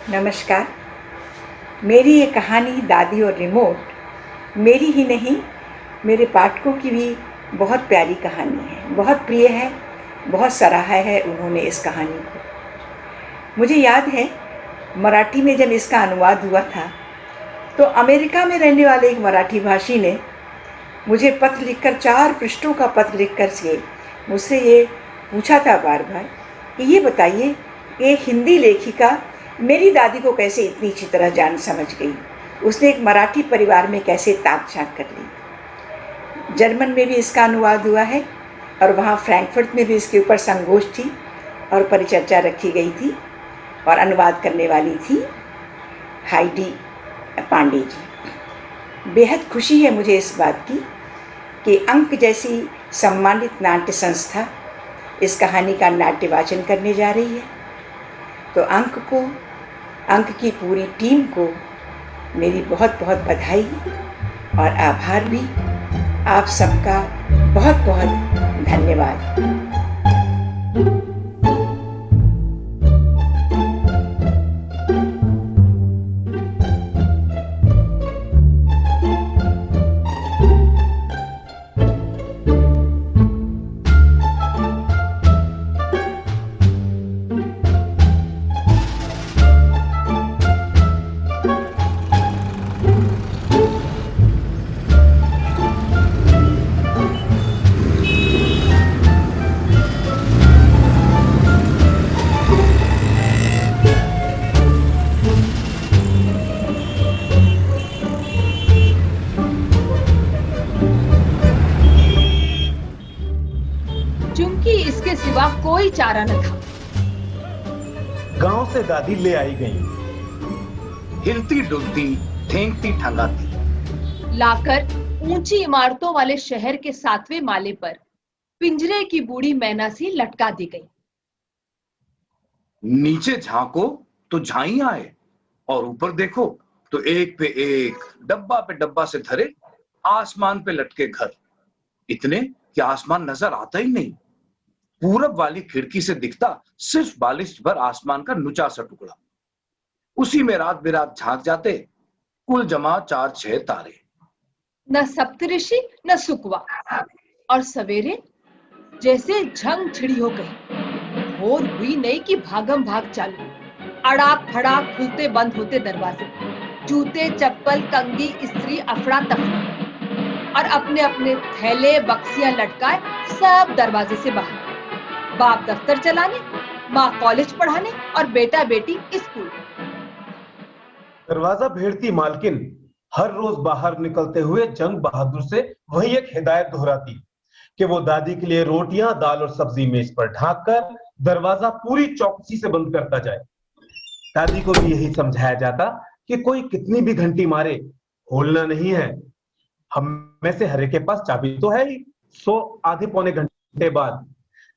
नमस्कार। मेरी ये कहानी दादी और रिमोट मेरी ही नहीं, मेरे पाठकों की भी बहुत प्यारी कहानी है, बहुत प्रिय है, बहुत सराहा है उन्होंने इस कहानी को। मुझे याद है मराठी में जब इसका अनुवाद हुआ था तो अमेरिका में रहने वाले एक मराठी भाषी ने मुझे पत्र लिखकर 4 पृष्ठों का पत्र लिखकर से मुझसे ये पूछा था बार बार कि ये बताइए कि एक हिंदी लेखिका मेरी दादी को कैसे इतनी अच्छी तरह जान समझ गई, उसने एक मराठी परिवार में कैसे ताक झांक कर ली। जर्मन में भी इसका अनुवाद हुआ है और वहाँ फ्रैंकफर्ट में भी इसके ऊपर संगोष्ठी और परिचर्चा रखी गई थी और अनुवाद करने वाली थी हाइडी पांडे जी। बेहद खुशी है मुझे इस बात की कि अंक जैसी सम्मानित नाट्य संस्था इस कहानी का नाट्य वाचन करने जा रही है। तो अंक की पूरी टीम को मेरी बहुत बहुत बधाई और आभार भी। आप सबका बहुत बहुत धन्यवाद। चूंकि इसके सिवा कोई चारा न था। गांव से दादी ले आई गई, हिलती डुलती ठेंगती ठंगाती, लाकर ऊंची इमारतों वाले शहर के 7वें माले पर पिंजरे की बूढ़ी मैना सी लटका दी गई। नीचे झांको तो झाइयां आए और ऊपर देखो तो एक पे एक, डब्बा पे डब्बा से धरे आसमान पे लटके घर, इतने कि आसमान नजर आता ही नहीं। पूरब वाली खिड़की से दिखता सिर्फ बालिश भर आसमान का नुचा सा टुकड़ा। उसी में रात बिरात झांक जाते कुल जमा 4-6 तारे। न सप्तऋषि न सुकवा, और सवेरे जैसे झंग छिड़ी हो गई। भोर हुई नहीं कि भागम भाग चालू, अड़ाक फड़ाक खुलते बंद होते दरवाजे, जूते चप्पल कंगी स्त्री अफड़ा तफड़ा, और अपने अपने थैले बक्सियां लटकाए सब दरवाजे से बाहर। बाप दफ्तर चलाने, माँ कॉलेज पढ़ाने और बेटा बेटी स्कूल। दरवाजा भेड़ती मालकिन हर रोज बाहर निकलते हुए जंग बहादुर से वही एक हिदायत दोहराती कि वो दादी के लिए रोटियां दाल और सब्जी मेज पर ढांक कर दरवाजा पूरी चौकसी से बंद करता जाए। दादी को भी यही समझाया जाता कि कोई कितनी भी घंटी मारे खोलना नहीं है। हम में से हर एक के पास चाबी तो है ही। सो आधे पौने घंटे बाद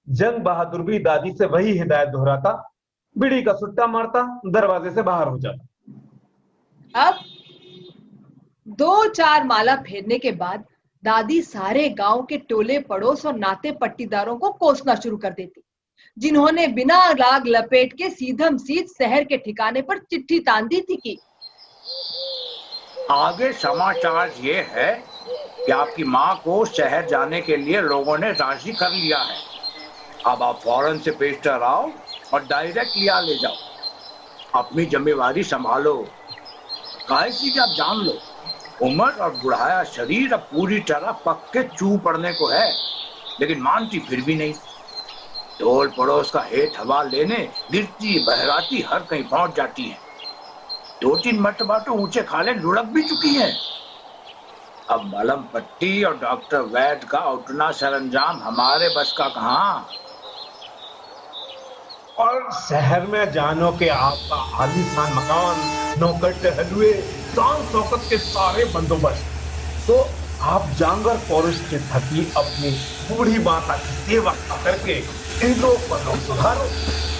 जंग बहादुर भी दादी से वही हिदायत दोहराता, बीड़ी का सुट्टा मारता, दरवाजे से बाहर हो जाता। अब 2-4 माला फेरने के बाद दादी सारे गांव के टोले पड़ोस और नाते पट्टीदारों को कोसना शुरू कर देती, जिन्होंने बिना लाग लपेट के सीधम सीध शहर के ठिकाने पर चिट्ठी तान दी थी कि आगे समाचार ये है कि आपकी माँ को शहर जाने के लिए लोगों ने राजी कर लिया है। अब आप फौरन से पेशतर आओ और डायरेक्ट लिया ले जाओ। अपनी जिम्मेवारी संभालो। काहे कि आप जान लो, उम्र और बुढ़ाया शरीर अब पूरी तरह पक के चू पड़ने को है, लेकिन मानती फिर भी नहीं। टोल पड़ोस का हेठ हवा लेने गिरती बहराती हर कहीं पहुंच जाती है। 2-3 मरतबा तो ऊंचे खाले लुढ़क भी चुकी हैं। अब मलम पट्टी और डॉक्टर वैद का उठना सरंजाम हमारे बस का कहाँ। और शहर में जानो के आपका आलीशान मकान, नौकर टहलुए, शान शौकत के सारे बंदोबस्त, तो आप जांगर पौरुष के थकी अपनी बूढ़ी माता की सेवा करके इंद्रों पर सुधारो,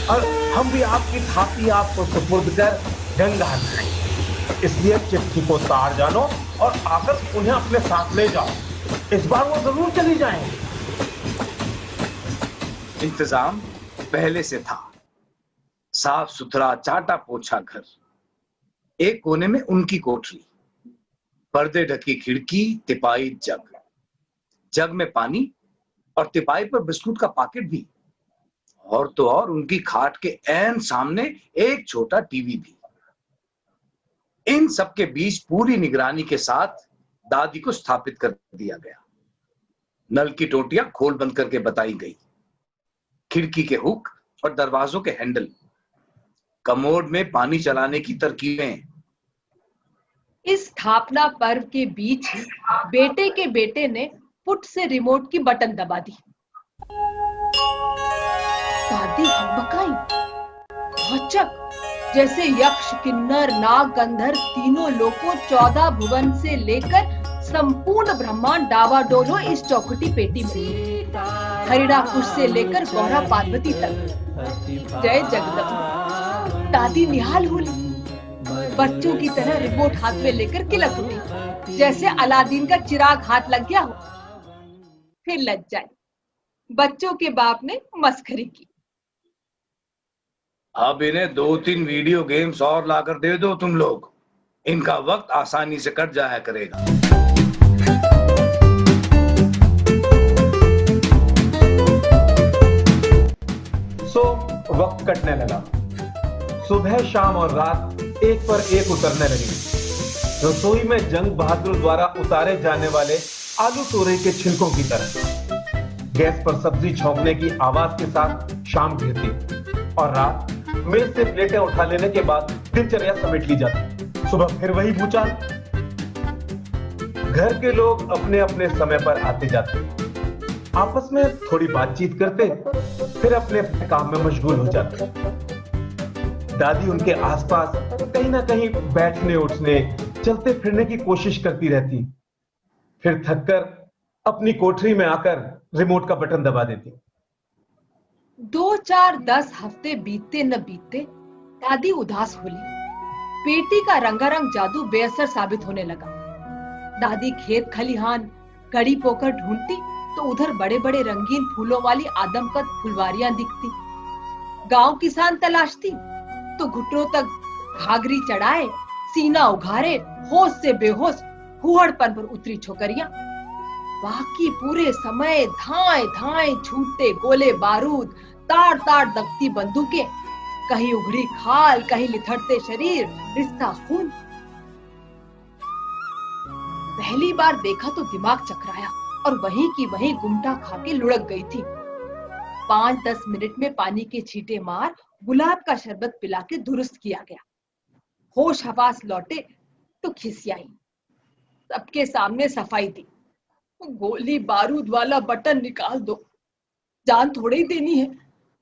और हम भी आपकी थाती आपको सुपुर्द कर गंगा नहाएंगे। इसलिए चिट्ठी को तार जानो और आकर उन्हें अपने साथ ले जाओ। इस बार वो जरूर चली जाएंगे। इंतजाम पहले से था। साफ सुथरा चाटा पोछा घर, एक कोने में उनकी कोठरी, पर्दे ढकी खिड़की, तिपाई जग, जग में पानी और तिपाई पर बिस्कुट का पैकेट भी, और तो और उनकी खाट के ऐन सामने एक छोटा टीवी भी। इन सब के बीच पूरी निगरानी के साथ दादी को स्थापित कर दिया गया। नल की टोटियां खोल बंद करके बताई गई, खिड़की के हुक और दरवाजों के हैंडल, कमोड में पानी चलाने की तरकीबें। इस स्थापना पर्व के बीच ही बेटे के बेटे ने पुट से रिमोट की बटन दबा दी। दादी हकबकाई, भौचक, जैसे यक्ष, किन्नर, नाग, गंधर्व तीनों लोकों 14 भुवन से लेकर संपूर्ण ब्रह्मांड डावाडोल हो इस चौखटी पेटी में। हरिणाकुश से लेकर गौरा पार्वती तक। जय जगदम्बा। दादी निहाल हुई, बच्चों की तरह रिमोट हाथ में लेकर किलक उठी, जैसे अलादीन का चिराग हाथ लग गया हो। फिर लग जाए, बच्चों के बाप ने मस्खरी की। अब इन्हें 2-3 वीडियो गेम्स और लाकर दे दो तुम लोग, इनका वक्त आसानी से कट जाया करेगा। वक्त कटने लगा। सुबह, शाम और रात एक पर एक उतरने लगी। रसोई में जंग बहादुर द्वारा उतारे जाने वाले आलू तोरई के छिलकों की तरह। गैस पर सब्जी छौंकने की आवाज के साथ शाम घिरती और रात मेज से प्लेटें उठा लेने के बाद दिनचर्या समेट ली जाती। सुबह फिर वही भूचाल। घर के लोग अपने अपने समय पर आते जाते, आपस में थोड़ी बातचीत करते, फिर अपने अपने काम में मशगूल हो जाते। दादी उनके आसपास कहीं ना कहीं बैठने उठने, चलते फिरने की कोशिश करती रहती, फिर थककर अपनी कोठरी में आकर रिमोट का बटन दबा देती। 2, 4, 10 हफ्ते बीतते न बीतते दादी उदास होली। बेटी का रंगारंग जादू बेअसर साबित होने लगा। दादी खेत खलिहान कड़ी पोकर ढूंढती तो उधर बड़े बड़े रंगीन फूलों वाली आदमकद फुलवारियां दिखती। गांव किसान तलाशती तो घुटनों तक घाघरी चढ़ाए, सीना उघारे, होश से बेहोश हुहड़पन पर उतरी छोकरियां। बाकी पूरे समय धाए धाए छूटते गोले बारूद, ताड़ ताड़ दबती बंदूकें, कहीं उघड़ी खाल, कहीं लिथड़ते शरीर, रिश्ता खून। पहली बार देखा तो दिमाग चकराया और वहीं की वहीं गुमटा खा के लुढ़क गई थी। 5-10 मिनट में पानी के छींटे मार गुलाब का शरबत पिला के दुरुस्त किया गया। होश हवास लौटे तो खिसियाई, सबके सामने सफाई दी। गोली बारूद वाला बटन निकाल दो, जान थोड़ी ही देनी है।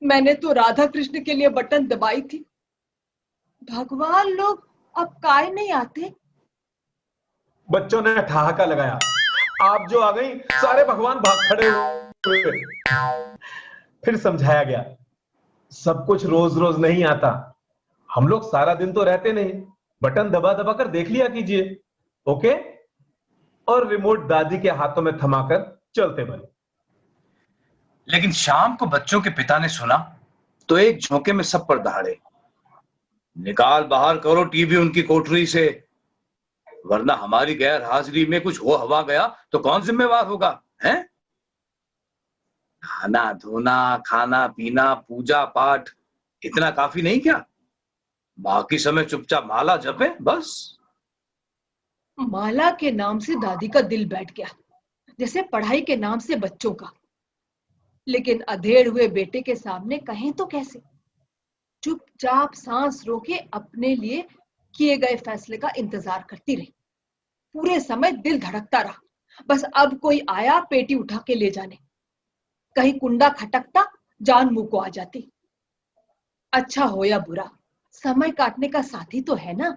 मैंने तो राधा कृष्ण के लिए बटन दबाई थी। भगवान लोग अब काहे नहीं आते? बच्चों ने ठहाका लगाया। आप जो आ गई, सारे भगवान भाग खड़े हुए। फिर समझाया गया, सब कुछ रोज रोज नहीं आता, हम लोग सारा दिन तो रहते नहीं, बटन दबा दबा कर देख लिया कीजिए, ओके? और रिमोट दादी के हाथों में थमाकर चलते बने। लेकिन शाम को बच्चों के पिता ने सुना तो एक झोंके में सब पर दहाड़े, निकाल बाहर करो टीवी उनकी कोठरी से, वरना हमारी गैर हाजिरी में कुछ हो हवा गया तो कौन जिम्मेवार होगा? हैं? खाना धोना, खाना पीना, पूजा पाठ, इतना काफी नहीं क्या? बाकी समय चुपचाप माला जपे बस। माला के नाम से दादी का दिल बैठ गया, जैसे पढ़ाई के नाम से बच्चों का। लेकिन अधेड़ हुए बेटे के सामने कहें तो कैसे? चुपचाप सांस रोके अपने लिए किए गए फैसले का इंतजार करती रही। पूरे समय दिल धड़कता रहा, बस अब कोई आया पेटी उठा के ले जाने। कहीं कुंडा खटकता, जान मुंह को आ जाती। अच्छा हो या बुरा, समय काटने का साथी तो है ना।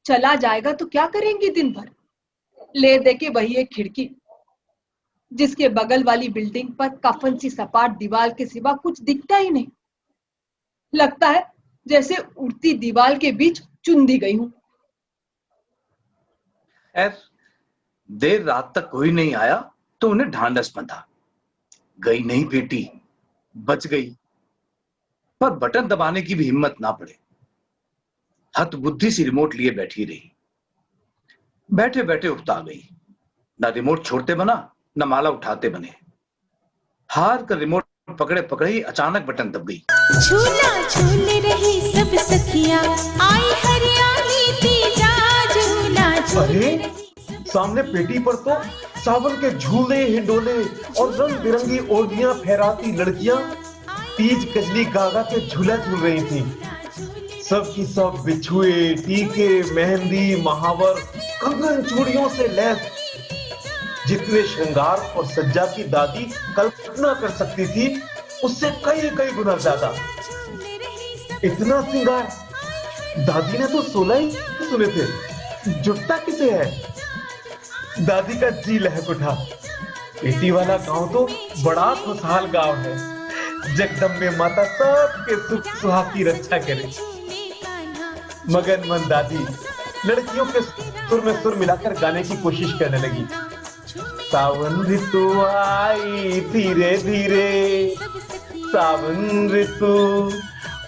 चला जाएगा तो क्या करेंगी दिन भर? ले दे के वही एक खिड़की, जिसके बगल वाली बिल्डिंग पर कफन सी सपाट दीवार के सिवा कुछ दिखता ही नहीं। लगता है जैसे उड़ती दीवार के बीच चुन दी गई हूं। देर रात तक कोई नहीं आया तो उन्हें ढांढस बंधा, गई नहीं बेटी, बच गई। पर बटन दबाने की भी हिम्मत ना पड़े। हतबुद्धि सी रिमोट लिए बैठी रही। बैठे बैठे उकता गई। ना रिमोट छोड़ते बना, न माला उठाते बने। हार कर रिमोट पकड़े पकड़े ही अचानक बटन दब गई। झूला झूल रही सब सखियां, आई हरियाली तीजा झूला झूल अरे रही। सामने पेटी पर तो सावन के झूले हिंडोले और रंग बिरंगी ओढ़नियां फहराती लड़कियां तीज कजली गागा के झूला झूल रही थी। सब की सब बिछुए, टीके, मेहंदी, महावर, कंगन, चूड़ियों से लैस जितने श्रृंगार और सज्जा की दादी कल्पना कर सकती थी उससे कई कई गुना ज्यादा। इतना श्रृंगार दादी ने तो 16 ही सुने थे, जुटता किसे है? दादी का जी लहक उठा। बेटी वाला गांव तो बड़ा खुशहाल गांव है। जगदम्बे माता सबके सुख सुहाग की रक्षा करे। मगन मन दादी लड़कियों के सुर में सुर मिलाकर गाने की कोशिश करने लगी। सावन ऋतु आई धीरे धीरे, सावन ऋतु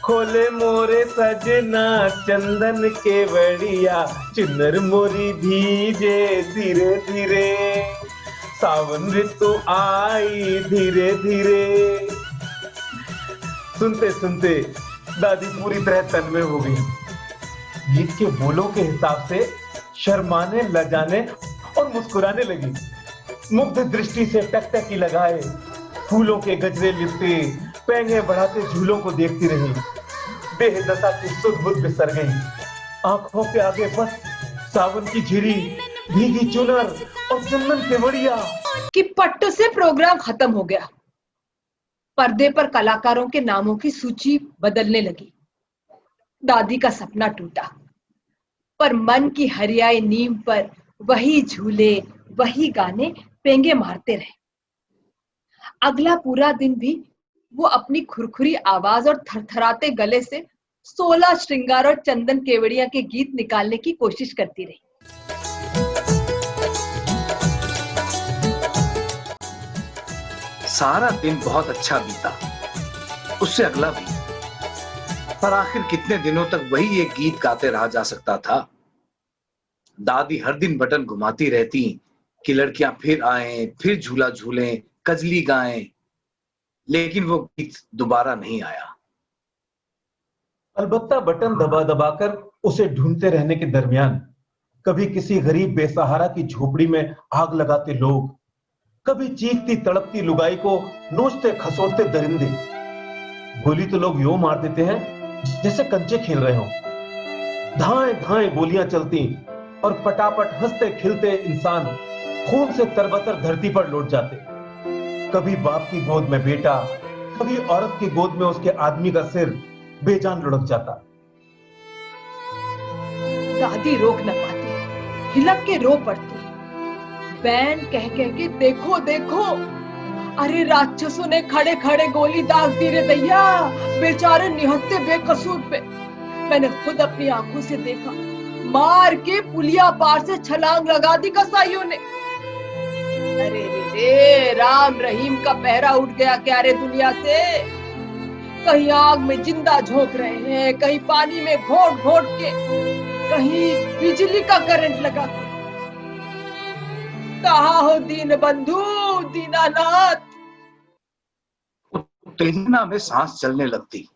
खोले मोरे सजना, चंदन के बढ़िया चुनर मोरी भीजे धीरे धीरे। सावन ऋतु आई धीरे धीरे। सुनते सुनते दादी पूरी तरह तन्मय हो गई। गीत के बोलों के हिसाब से शर्माने, लजाने और मुस्कुराने लगी। मुग्ध दृष्टि से टकटकी लगाए फूलों के गजरे लिपटे पैंगे बढ़ाते झूलों को देखती रही। बेहदशा की सुध बुध बिसर गई। आंखों के आगे बस सावन की झिरी, भीगी चुनर और चंदन के बढ़िया। कि पट्ट से प्रोग्राम खत्म हो गया। पर्दे पर कलाकारों के नामों की सूची बदलने लगी। दादी का सपना टूटा, पर मन की हरियाई नीम पर वही झूले, वही गाने पेंगे मारते रहे। अगला पूरा दिन भी वो अपनी खुरखुरी आवाज और थरथराते गले से 16 श्रृंगार और चंदन केवड़िया के गीत निकालने की कोशिश करती रही। सारा दिन बहुत अच्छा बीता, उससे अगला भी। पर आखिर कितने दिनों तक वही एक गीत गाते रहा जा सकता था? दादी हर दिन बटन घुमाती रहती कि लड़कियां फिर आएं, फिर झूला झूलें, कजली गाएं, लेकिन वो गीत दोबारा नहीं आया। अलबत्ता बटन दबा दबाकर उसे ढूंढते रहने के दरमियान कभी किसी गरीब बेसहारा की झोपड़ी में आग लगाते लोग, कभी चीखती तड़पती लुगाई को नोचते खसोटते दरिंदे। गोली तो लोग यूं मार देते हैं जैसे कंचे खेल रहे हों। धाए धाए गोलियां चलती और पटापट हंसते खिलते इंसान खून से तरबतर धरती पर लौट जाते। कभी बाप की गोद में बेटा, कभी औरत की गोद में उसके आदमी का सिर बेजान लुढ़क जाता। दादी रोक न पाती, हिलक के रो पड़ती। बैन कह कह के देखो देखो, अरे राक्षसों ने खड़े खड़े गोली दाग दी रे दैया, बेचारे निहत्ते बेकसूर पे। मैंने खुद अपनी आंखों से देखा, मार के पुलिया पार से छलांग लगा दी कसाईयों ने। अरे रे रे, राम रहीम का पहरा उठ गया क्या रे दुनिया से। कहीं आग में जिंदा झोंक रहे हैं, कहीं पानी में घोट घोट के, कहीं बिजली का करंट लगा के। कहाँ हो दीन बंधु दीनानाथ। उत्तेजना में सांस चलने लगती,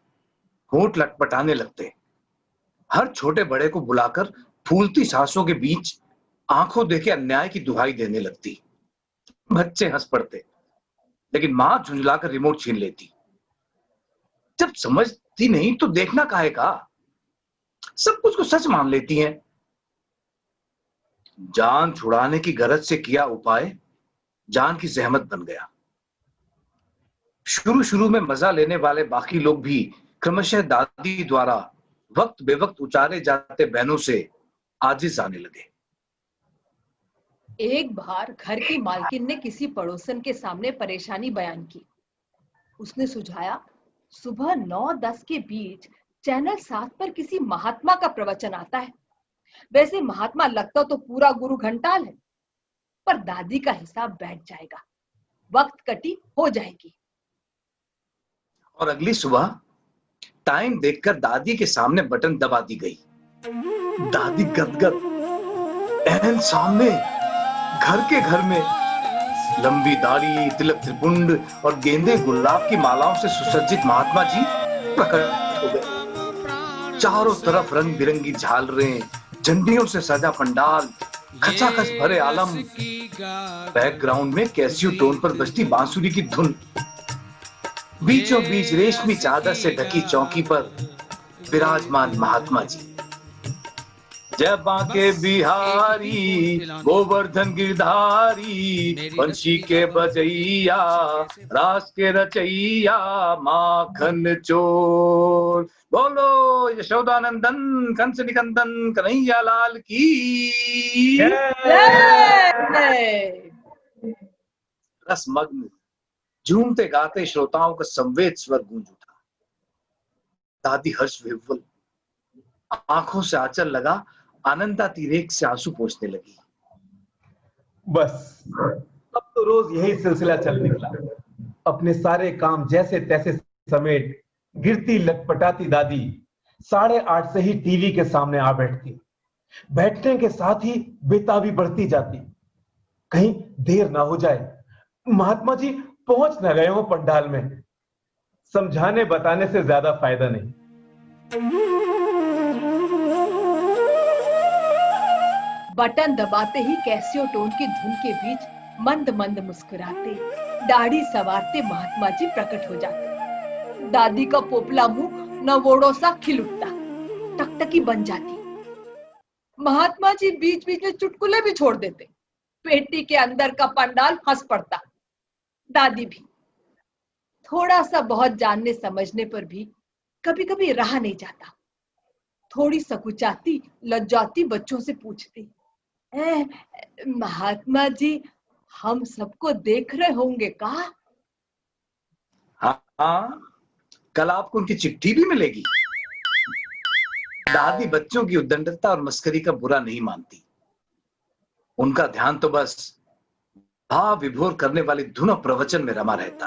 होंठ लटपटाने लगते। हर छोटे बड़े को बुलाकर फूलती सांसों के बीच आंखों देखे अन्याय की दुहाई देने लगती। बच्चे हंस पड़ते, लेकिन मां झुंझलाकर रिमोट छीन लेती। जब समझती नहीं तो देखना काहे का, सब कुछ को सच मान लेती हैं। जान छुड़ाने की गरज से किया उपाय जान की जहमत बन गया। शुरू शुरू में मजा लेने वाले बाकी लोग भी क्रमशः दादी द्वारा वक्त बेवक्त उचारे जाते बहनों से आजिज आने लगे। एक बार घर की मालकिन ने किसी पड़ोसन के सामने परेशानी बयान की। उसने सुझाया, सुबह 9-10 के बीच चैनल 7 पर किसी महात्मा का प्रवचन आता है। वैसे महात्मा लगता तो पूरा गुरु घंटाल है, पर दादी का हिसाब बैठ जाएगा, वक्त कटी हो जाएगी। और अगली सुबह टाइम देखकर दादी के सामने बटन दबा दी गई। दादी गदगद। एहन सामने घर में लंबी दाढ़ी, तिलक त्रिपुंड और गेंदे गुलाब की मालाओं से सुसज्जित महात्मा जी प्रकट हो गए। चारों तरफ रंग बिरंगी झालरें, झंडियों से सजा पंडाल, खचाखच भरे आलम। बैकग्राउंड में कैसियो टोन पर बजती बांसुरी की धुन। बीचों बीच रेशमी चादर से ढकी चौकी पर विराजमान महात्मा जी। जय बांके बिहारी, गोवर्धन गिरधारी, वंशी के बजैया, रास के रचैया, माखन चोर। बोलो यशोदानंदन कंस निकंदन कन्हैया लाल की रसमग्न झूमते गाते श्रोताओं का संवेद स्वर गूंज उठा। दादी हर्ष विह्वल, आंखों से आंचल लगा आनंदातिरेक से आंसू पोंछने लगी। बस अब तो रोज यही सिलसिला चल निकला। अपने सारे काम जैसे तैसे समेट गिरती लटपटाती दादी 8:30 से ही टीवी के सामने आ बैठती। बैठने के साथ ही बेताबी बढ़ती जाती। कहीं देर ना हो जाए, महात्मा जी पहुंच न गए हो पंडाल में। समझाने बताने से ज्यादा फायदा नहीं। बटन दबाते ही कैसियो टोन की धुन के बीच मंद मंद मुस्कुराते, दाढ़ी संवारते महात्मा जी प्रकट हो जाते। दादी का पोपला मुंह नवोड़ों सा खिल उठता, टकटकी बन जाती। महात्मा जी बीच बीच में चुटकुले भी छोड़ देते। पेटी के अंदर का पंडाल हंस पड़ता। दादी भी थोड़ा सा बहुत जानने समझने पर भी कभी कभी रहा नहीं जाता। थोड़ी सकुचाती लज्जाती बच्चों से पूछती, महात्मा जी हम सबको देख रहे होंगे का? हाँ, कल आपको उनकी चिट्ठी भी मिलेगी। दादी बच्चों की उद्दंडता और मस्करी का बुरा नहीं मानती। उनका ध्यान तो बस भाव विभोर करने वाली धुन और प्रवचन में रमा रहता।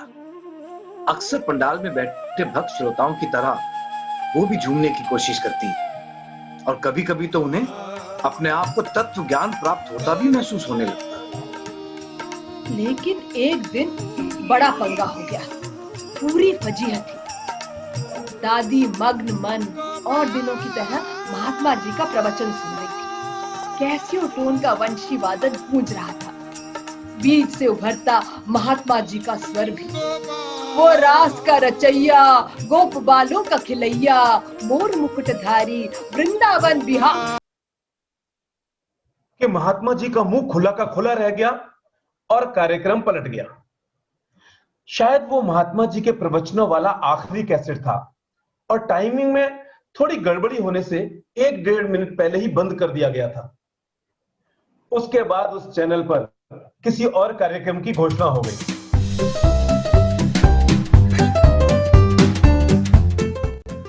अक्सर पंडाल में बैठे भक्त श्रोताओं की तरह वो भी झूमने की कोशिश करती और कभी कभी तो उन्हें अपने आप को तत्व ज्ञान प्राप्त होता भी महसूस होने लगता। लेकिन एक दिन बड़ा पंगा हो गया। पूरी फजीहत थी। दादी मग्न मन और दिनों की तरह महात्मा जी का प्रवचन सुन रही थी। कैसियो टोन का वंशी वादन गूंज रहा था। बीच से उभरता महात्मा जी का स्वर भी। वो रास का रचैया, गोप बालों का खिलैया, मोर मुकुटधारी, वृंदावन बिहार। कि महात्मा जी का मुंह खुला का खुला रह गया और कार्यक्रम पलट गया। शायद वो महात्मा जी के प्रवचनों वाला आखिरी कैसेट था और टाइमिंग में थोड़ी गड़बड़ी होने से 1-1.5 मिनट पहले ही बंद कर दिया गया था। उसके बाद उस चैनल पर किसी और कार्यक्रम की घोषणा हो गई।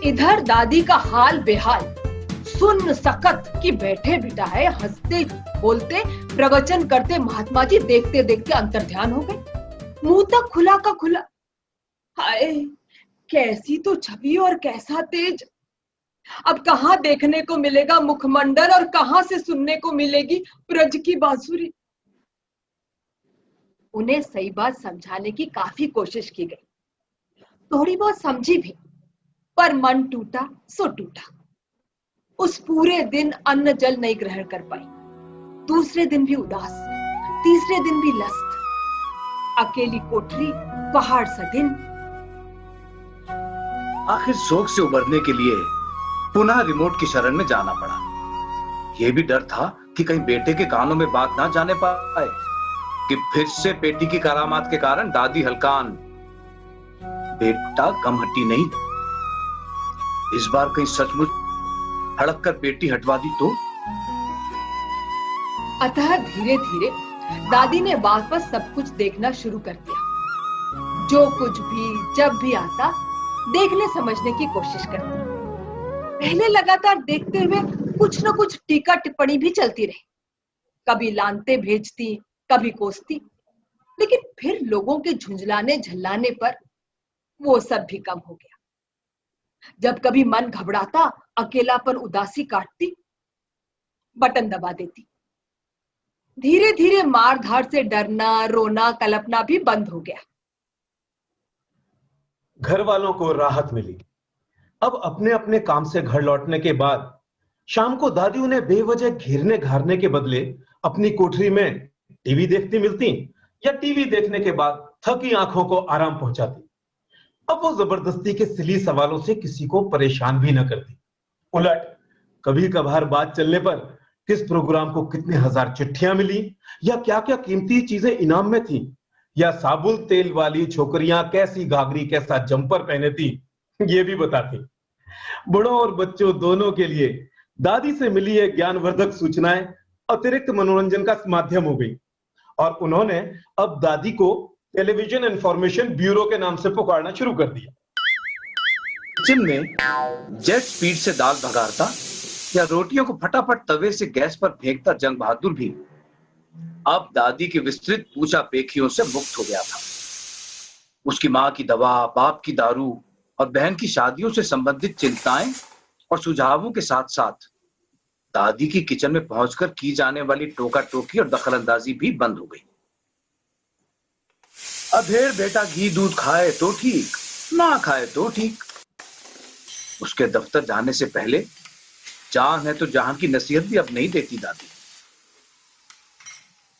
इधर दादी का हाल बेहाल, सुन्न सकत कि बैठे बिठाए हंसते बोलते प्रवचन करते महात्मा जी देखते देखते अंतर्ध्यान हो गए। मुंह तक खुला का खुला। हाय, कैसी तो छवि और कैसा तेज। अब कहाँ देखने को मिलेगा मुखमंडल और कहाँ से सुनने को मिलेगी ब्रज की बांसुरी। उन्हें सही बात समझाने की काफी कोशिश की गई। थोड़ी बहुत समझी भी, पर मन टूटा सो टूटा। उस पूरे दिन अन्न जल नहीं ग्रहण कर पाई। दूसरे दिन भी उदास, तीसरे दिन भी लस्त। अकेली कोठरी, पहाड़ सा दिन। आखिर शोक से उबरने के लिए पुनः रिमोट की शरण में जाना पड़ा। यह भी डर था कि कहीं बेटे के कानों में बात ना जाने पाए कि फिर से पेटी की करामात के कारण दादी हलकान। बेटा गमहट्टी नहीं, इस बार कहीं सचमुच हड़क कर पेटी हटवा दी तो। अतः धीरे धीरे दादी ने वापस सब कुछ देखना शुरू कर दिया। जो कुछ भी जब भी आता देखने समझने की कोशिश करती। पहले लगातार देखते हुए कुछ न कुछ टीका टिप्पणी भी चलती रही। कभी लानते भेजती, कभी कोसती, लेकिन फिर लोगों के झुंझलाने झल्लाने पर वो सब भी कम हो गया। जब कभी मन घबराता, अकेलापन उदासी काटती, बटन दबा देती। धीरे धीरे मार धाड़ से डरना, रोना, कल्पना भी बंद हो गया। घर वालों को राहत मिली। अब अपने अपने काम से घर लौटने के बाद शाम को दादी उन्हें बेवजह घेरने घारने के बदले अपनी कोठरी में टीवी देखती मिलती, या टीवी देखने के बाद थकी आंखों को आराम पहुंचाती। अब वो जबरदस्ती के सिली सवालों से किसी को परेशान भी न करती। उलट कभी कभार बात चलने पर किस प्रोग्राम को कितने हजार चिट्ठियां मिली, या क्या क्या कीमती चीजें इनाम में थी, या साबुन तेल वाली छोकरियां कैसी घाघरी कैसा जंपर पहने थी, ये भी बताती। बड़ों और बच्चों दोनों के लिए दादी से मिली ये ज्ञानवर्धक सूचनाएं अतिरिक्त मनोरंजन का माध्यम हो गई, और उन्होंने अब दादी को टेलीविजन इंफॉर्मेशन ब्यूरो के नाम से पुकारना शुरू कर दिया। किचन में जेट स्पीड से दाल भगारता या रोटियों को फटाफट तवे से गैस पर फेंकता जंग बहादुर भी अब दादी की विस्तृत पूछा पेखियों से मुक्त हो गया था। उसकी माँ की दवा, बाप की दारू और बहन की शादियों से संबंधित चिंताएं और सुझावों के साथ साथ दादी की किचन में पहुंचकर की जाने वाली टोका टोकी और दखलंदाजी भी बंद हो गई। अधेड़ बेटा घी दूध खाए तो ठीक, ना खाए तो ठीक। उसके दफ्तर जाने से पहले जान है तो जहां की नसीहत भी अब नहीं देती दादी।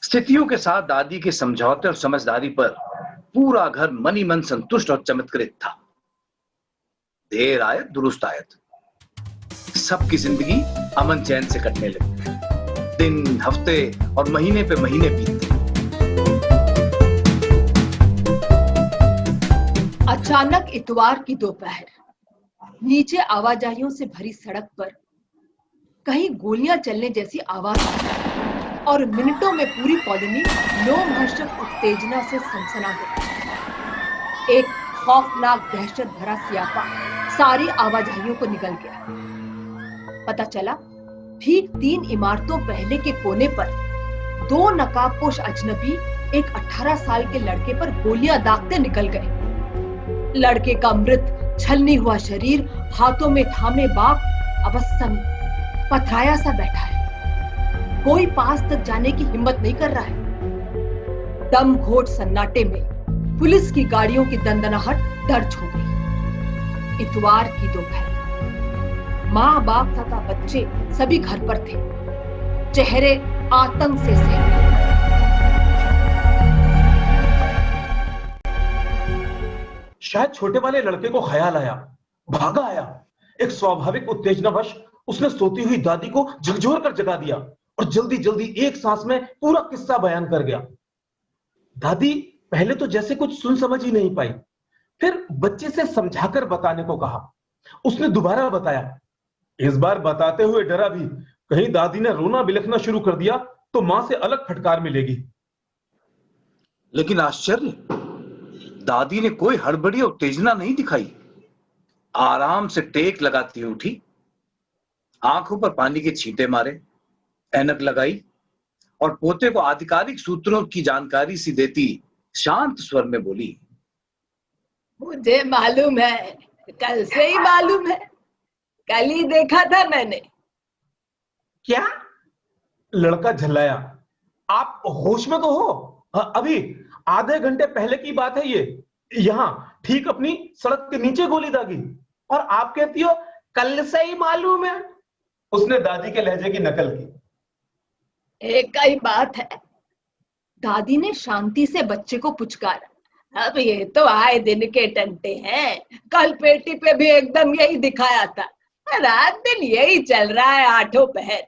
स्थितियों के साथ दादी के समझौते और समझदारी पर पूरा घर मनी मन संतुष्ट और चमत्कृत था। देर आयत दुरुस्त आयत, सबकी जिंदगी अमन चैन से कटने लगी। दिन, हफ्ते और महीने पे महीने बीतते। अचानक इतवार की दोपहर, नीचे आवाजाहियों से भरी सड़क पर कहीं गोलियां चलने जैसी आवाज आई और मिनटों में पूरी कॉलोनी लोमहर्षक उत्तेजना से सनसना गई। एक खौफनाक दहशत भरा सियापा सारी आवाजाहियों को निगल गया। पता चला, ठीक 3 इमारतों पहले के कोने पर 2 नकाबपोश अजनबी एक 18 साल के लड़के पर गोलियां दागते निकल गए। लड़के का मृत छलनी हुआ शरीर हाथों में थामे बाप अवश्य पथराया सा बैठा है। कोई पास तक जाने की हिम्मत नहीं कर रहा है। दम घोट सन्नाटे में पुलिस की गाड़ियों की दंदनाहट दर्ज हो गई। इतवार की दोपहर, माँ बाप तथा बच्चे सभी घर पर थे, चेहरे आतंक से सहमे। शायद छोटे वाले लड़के को ख्याल आया, भागा आया। एक स्वाभाविक उत्तेजनावश उसने सोती हुई दादी को झकझोर कर जगा दिया और जल्दी जल्दी एक सांस में पूरा किस्सा बयान कर गया। दादी पहले तो जैसे कुछ सुन समझ ही नहीं पाई, फिर बच्चे से समझाकर बताने को कहा। उसने दोबारा बताया। इस बार बताते हुए डरा भी, कहीं दादी ने रोना बिलखना शुरू कर दिया तो मां से अलग फटकार मिलेगी। लेकिन आश्चर्य, दादी ने कोई हड़बड़ी और उत्तेजना नहीं दिखाई। आराम से टेक लगाती उठी, आंखों पर पानी के छींटे मारे, ऐनक लगाई और पोते को आधिकारिक सूत्रों की जानकारी सी देती शांत स्वर में बोली, मुझे मालूम है, कल से ही मालूम है, कल ही देखा था मैंने। क्या? लड़का झल्लाया। आप होश में तो हो? अभी आधे घंटे पहले की बात है ये। यहां ठीक अपनी सड़क के नीचे गोली दागी, और आप कहती हो कल से ही मालूम है। उसने दादी के लहजे की नकल की। एक ही बात है, दादी ने शांति से बच्चे को पुचकारा। अब ये तो आए दिन के टंटे हैं, कल पेटी पे भी एकदम यही दिखाया था, रात दिन यही चल रहा है आठों पहर।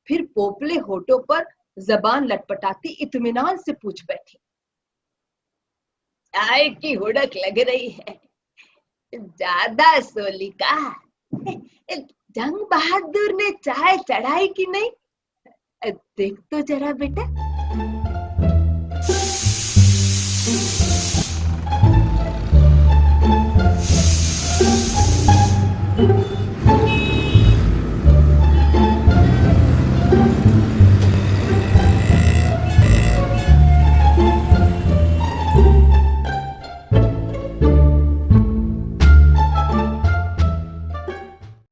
फिर पोपले होठों पर जबान लटपटाती इत्मीनान से पूछ बैठी, चाय की हुड़क लग रही है, ज्यादा सोलिका? जंग बहादुर ने चाय चढ़ाई कि नहीं? देख तो जरा बेटा।